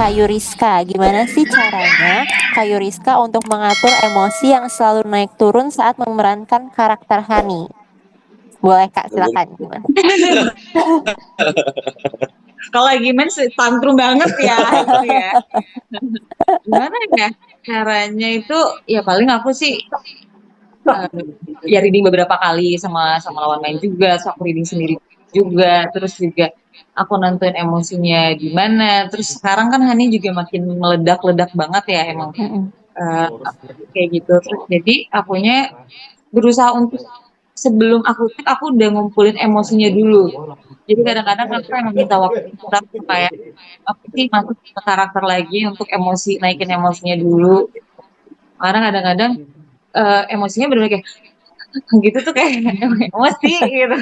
Kak Yuriska, gimana sih caranya Kak Yuriska untuk mengatur emosi yang selalu naik turun saat memerankan karakter Hani? Boleh Kak, silakan. Gimana? Kalau lagi main tantrum banget ya itu ya. Gimana ya caranya itu? Ya paling aku sih ya reading beberapa kali sama sama lawan main juga, so aku reading sendiri juga, terus juga aku nentuin emosinya di mana. Terus sekarang kan Hani juga makin meledak-ledak banget ya emang Mm-mm. kayak gitu. Terus jadi akunya berusaha untuk sebelum aku take aku udah ngumpulin emosinya dulu. Jadi kadang-kadang aku emang minta waktu kita kayak apa sih masuk ke karakter lagi untuk emosi naikin emosinya dulu. Karena kadang-kadang emosinya benar kayak gitu tuh kayak emosi gitu.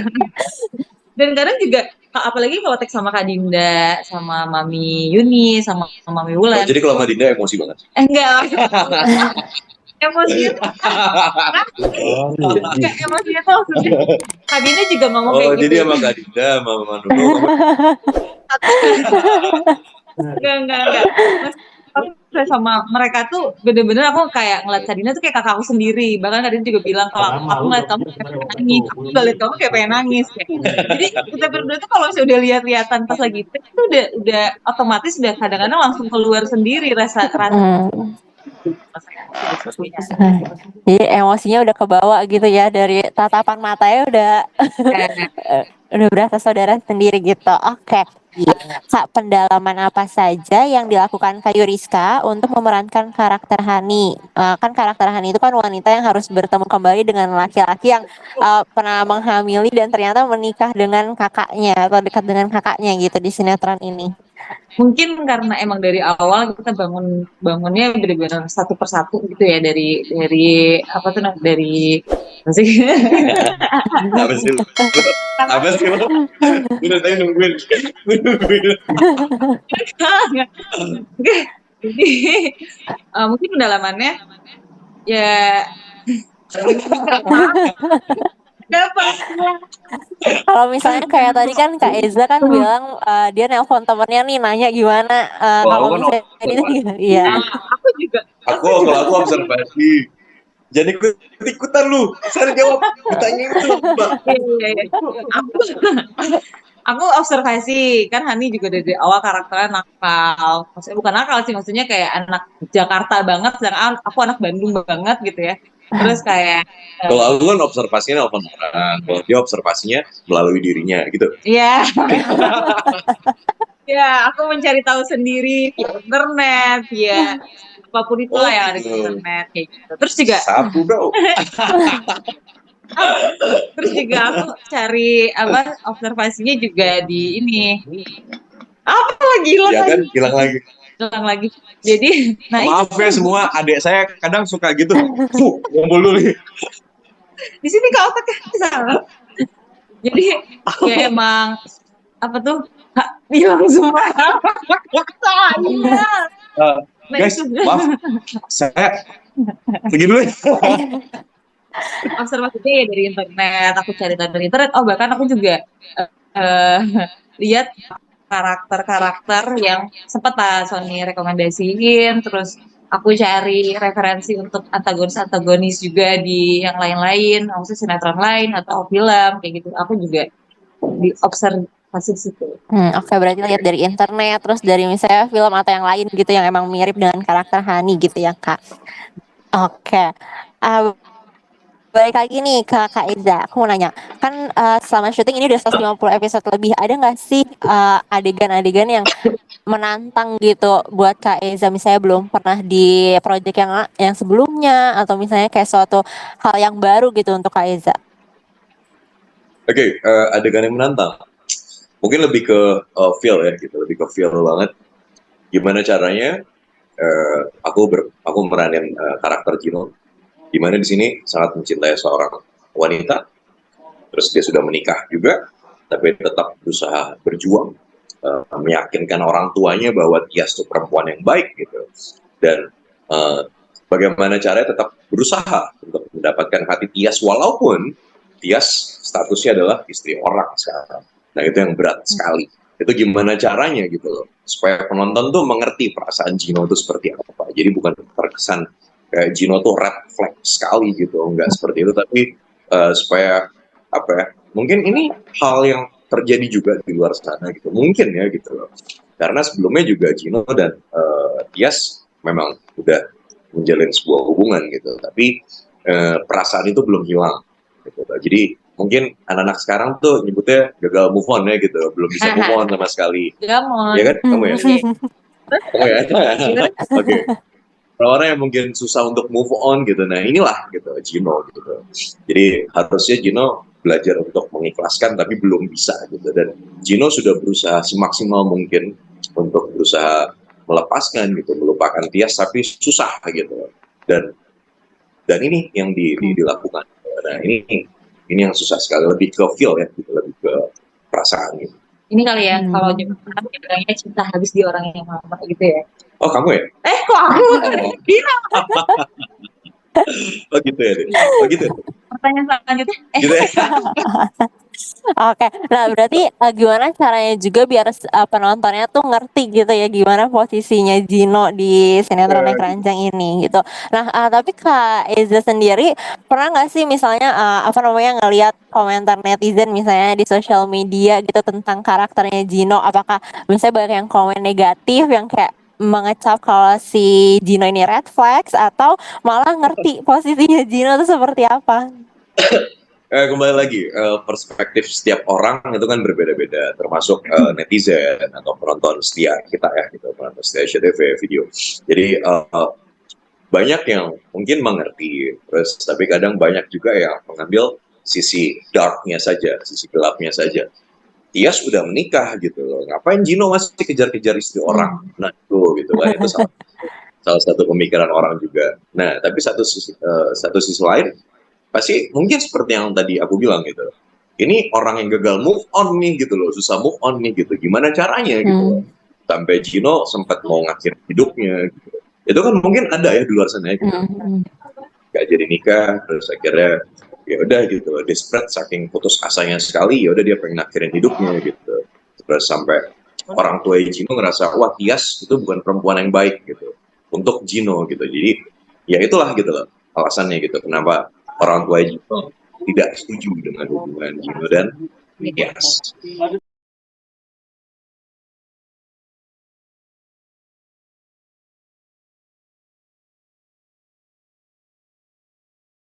Dan kadang juga apalagi kalau teks sama Kak Dinda, sama Mami Yuni, sama Mami Oh, Wulan. jadi kalau Mbak Dinda emosi banget. Enggak, emosinya tuh enggak, emosinya tuh maksudnya Kak Dinda juga ngomong kayak Oh, gitu. jadi sama Kak Dinda, sama Mama Nunung, Enggak. Mas, aku sama mereka tuh bener-bener aku kayak ngeliat Kadina tuh kayak kakakku sendiri. Bahkan Kadina juga bilang kalau aku ngeliat kamu kayak pengen nangis, aku juga liat kamu kayak pengen nangis. Kayak. Jadi kita berdua tuh kalau misalnya udah lihat-lihatan pas lagi take tuh udah otomatis udah kadang-kadang langsung keluar sendiri rasa rasa Mm. emosi dan sebagainya. Jadi emosinya udah kebawa gitu ya, dari tatapan matanya udah Kayak, udah berasa saudara sendiri gitu. Oke. Kak, pendalaman apa saja yang dilakukan Kak Yuriska untuk memerankan karakter Hani? Kan karakter Hani itu kan wanita yang harus bertemu kembali dengan laki-laki yang pernah menghamili dan ternyata menikah dengan kakaknya atau dekat dengan kakaknya gitu di sinetron ini. mungkin karena emang dari awal kita bangunnya benar-benar satu persatu gitu ya dari apa tuh dari apa sih apa sih? Apa sih lo? Udah tadi nungguin. Jadi mungkin pendalamannya ya apa? Kalau misalnya kayak tadi kan Kak Eza kan bilang dia nelpon temennya nih nanya gimana Kalau aku kalau kan misalnya itu observasi. iya. Aku juga Kalau aku observasi. Jadi ikut-ikutan lu. Saya jawab. Ditanya itu, Mbak. iya. Aku aku observasi kan Hani juga dari awal karakternya nakal. Maksudnya bukan nakal sih, maksudnya kayak anak Jakarta banget, sedangkan aku anak Bandung banget gitu ya. Terus kayak Kalau aku kan observasinya nelfon orang. Kalau dia observasinya melalui dirinya gitu. ya ya aku mencari tahu sendiri via internet, via apapun itulah yang ada di gitu. internet kayak gitu. Terus juga Sapu bro. terus juga aku cari apa observasinya juga di ini apa Ya kan hilang lagi. hilang lagi. Jadi nah Maaf itu ya semua, adik saya kadang suka gitu. Ngumpul dulu nih. di sini kau otaknya salah. Jadi ya emang apa tuh hilang semua. Iya. Nah Guys, itu maaf. Saya pergi dulu ya. observasinya ya dari internet. Aku cari tahu dari internet. Oh bahkan aku juga eh, lihat karakter-karakter yang sempat Pak Sony rekomendasiin. Terus aku cari referensi untuk antagonis-antagonis juga di yang lain-lain, maksudnya sinetron lain atau film kayak gitu. Aku juga di observasi situ. Oke, berarti lihat dari internet terus dari misalnya film atau yang lain gitu yang emang mirip dengan karakter Hani gitu ya Kak. Oke. Uh, Balik lagi nih ke Kak Eza, aku mau nanya, kan selama syuting ini udah 150 episode lebih, ada nggak sih adegan-adegan yang menantang gitu buat Kak Eza, misalnya belum pernah di project yang sebelumnya, atau misalnya kayak suatu hal yang baru gitu untuk Kak Eza? Oke, adegan yang menantang. Mungkin lebih ke feel ya gitu, lebih ke feel banget. Gimana caranya aku meranin karakter Jino, di mana di sini sangat mencintai seorang wanita, terus dia sudah menikah juga, tapi tetap berusaha berjuang, meyakinkan orang tuanya bahwa dia itu perempuan yang baik gitu, dan bagaimana caranya tetap berusaha untuk mendapatkan hati Tias walaupun Tias statusnya adalah istri orang sekarang. Nah itu yang berat sekali. Itu gimana caranya gitu loh, supaya penonton tuh mengerti perasaan Gino itu seperti apa. Jadi bukan terkesan kayak Gino tuh red flag sekali gitu, enggak seperti itu, tapi supaya apa ya, mungkin ini hal yang terjadi juga di luar sana gitu, mungkin ya gitu loh. Karena sebelumnya juga Gino dan Tias memang udah menjalin sebuah hubungan gitu, tapi perasaan itu belum hilang gitu. Jadi mungkin anak-anak sekarang tuh nyebutnya gagal move on ya gitu, belum bisa move on sama sekali. Gamon. Ya kan, kamu ya? Oke. Kamu ya? Oke. Orang-orang yang mungkin susah untuk move on gitu, nah inilah gitu Gino gitu. Jadi harusnya Gino belajar untuk mengikhlaskan, tapi belum bisa gitu. Dan Gino sudah berusaha semaksimal mungkin untuk berusaha melepaskan gitu, melupakan Tias, tapi susah gitu. Dan ini yang dilakukan. Nah ini yang susah sekali, lebih ke feel ya, gitu, lebih ke perasaan gitu. Ini kali ya, kalau zaman sekarang bilangnya cinta habis di orang yang lama gitu ya. Oh kamu ya? Kok aku? Gila. Oh gitu ya deh. Oh gitu ya? Pertanyaan selanjutnya. Gitu ya? Oke, nah berarti gimana caranya juga biar penontonnya tuh ngerti gitu ya gimana posisinya Gino di sinetron Naik Keranjang ini gitu. Nah, tapi Kak Eza sendiri pernah nggak sih misalnya apa namanya ngelihat komentar netizen misalnya di sosial media gitu tentang karakternya Gino? Apakah misalnya banyak yang komen negatif yang kayak mengecap kalau si Gino ini red flags atau malah ngerti posisinya Gino itu seperti apa? Kembali lagi, perspektif setiap orang itu kan berbeda-beda, termasuk netizen atau penonton setia kita ya, gitu, penonton setia SCTV video. Jadi banyak yang mungkin mengerti, terus tapi kadang banyak juga yang mengambil sisi darknya saja, sisi gelapnya saja. Tias sudah menikah gitu loh, ngapain Gino masih kejar-kejar istri orang? Nah itu gitu kan, itu salah satu pemikiran orang juga. Nah tapi satu sisi lain pasti mungkin seperti yang tadi aku bilang gitu, ini orang yang gagal move on nih gitu loh, susah move on nih gitu, gimana caranya gitu loh, sampai Gino sempat mau ngakhirin hidupnya gitu. Itu kan mungkin ada ya di luar sana ya gitu, gak jadi nikah, terus akhirnya ya udah gitu, desperate saking putus asanya sekali, ya udah dia pengen ngakhirin hidupnya gitu, terus sampai orang tua Gino ngerasa wah Tias itu bukan perempuan yang baik gitu untuk Gino gitu. Jadi ya itulah gitu loh alasannya gitu, kenapa orang tua Gino tidak setuju dengan hubungan Gino dan Tias.